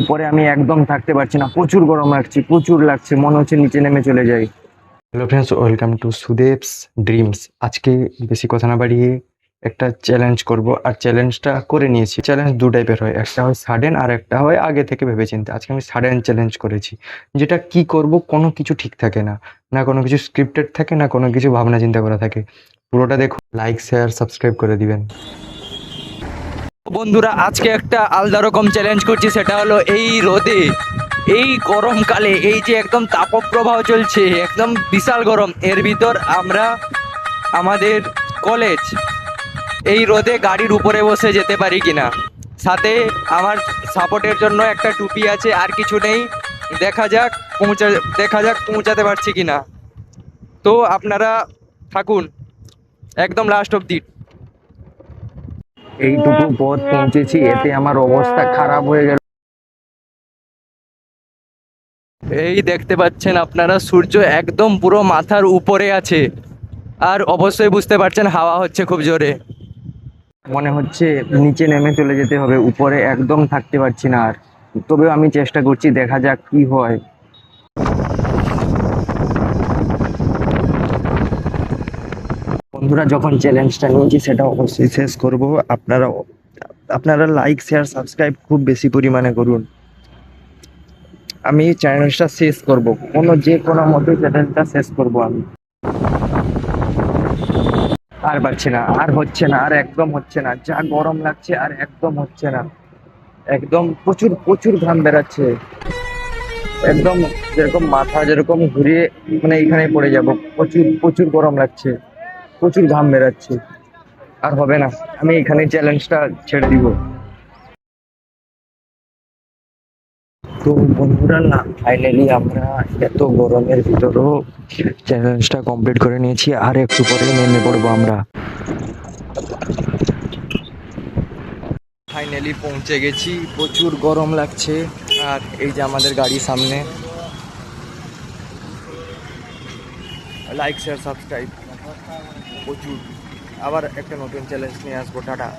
উপরে আমি একদম থাকতে পারছি না, প্রচুর গরম লাগছে, প্রচুর লাগছে, মনে হচ্ছে নিচে নেমে চলে যাই। Hello friends, welcome to Sudeb's dreams. আজকে বেশি কথা না বাড়িয়ে একটা চ্যালেঞ্জ করব, আর চ্যালেঞ্জটা করে নিয়েছি। চ্যালেঞ্জ দু টাইপের হয়, একটা হয় সাডেন আর একটা হয় আগে থেকে ভেবেচিন্তে। আজকে আমি সাডেন চ্যালেঞ্জ করেছি, যেটা কি করব কোনো কিছু ঠিক থাকে না, না কোনো কিছু স্ক্রিপ্টেড থাকে, না কোনো কিছু ভাবনা চিন্তা করা থাকে। পুরোটা দেখো, লাইক শেয়ার সাবস্ক্রাইব করে দিবেন। বন্ধুরা, আজকে একটা আলাদা রকম চ্যালেঞ্জ করছি। সেটা হলো এই রোদে, এই গরমকালে, এই যে একদম তাপপ্রবাহ চলছে, একদম বিশাল গরম, এর ভিতর আমরা আমাদের কলেজ এই রোদে গাড়ির উপরে বসে যেতে পারি কিনা। সাথে আমার সাপোর্টের জন্য একটা টুপি আছে, আর কিছু নেই। দেখা যাক পৌঁছাতে পারছি কিনা। তো আপনারা থাকুন একদম লাস্ট অব্দি। এইটুকু পথ পৌঁছেছি, এতে আমার অবস্থা খারাপ হয়ে গেল। এই দেখতে পাচ্ছেন আপনারা, সূর্য একদম পুরো মাথার উপরে আছে, আর অবশ্যই বুঝতে পারছেন হাওয়া হচ্ছে খুব জোরে। মনে হচ্ছে নিচে নেমে চলে যেতে হবে, উপরে একদম থাকতে পারছি না আর। তবেও আমি চেষ্টা করছি, দেখা যাক কি হয়। বন্ধুরা, যখন চ্যালেঞ্জটা নিয়েছি সেটা অবশ্যই শেষ করব। আপনারা আপনারা লাইক শেয়ার সাবস্ক্রাইব খুব বেশি পরিমাণে করুন। আমি চ্যালেঞ্জটা শেষ করব, যে কোনো মতে চ্যালেঞ্জটা শেষ করব আমি। আর পারছি না, আর হচ্ছে না, আর একদম হচ্ছে না, যা গরম লাগছে, আর একদম হচ্ছে না। একদম প্রচুর প্রচুর ঘাম বেরাচ্ছে, একদম যেরকম মাথা যেরকম ঘুরিয়ে মানে এইখানে পড়ে যাব। প্রচুর প্রচুর গরম লাগছে, প্রচুর ঘাম বেরাচ্ছে। আর হবে না, আমি এখানে চ্যালেঞ্জটা ছেড়ে দিব। তো বন্ধুরা, না ফাইনালি আমরা এত গরমের ভিতরেও চ্যালেঞ্জটা কমপ্লিট করে নিয়েছি, আর একটু পরেই নেমে পড়বো আমরা। ফাইনালি পৌঁছে গেছি, প্রচুর গরম লাগছে। আর এই যে আমাদের গাড়ি সামনে। লাইক শেয়ার সাবস্ক্রাইব প্রচুর। আবার একটা নতুন চ্যালেঞ্জ নিয়ে আসবো। টাটা।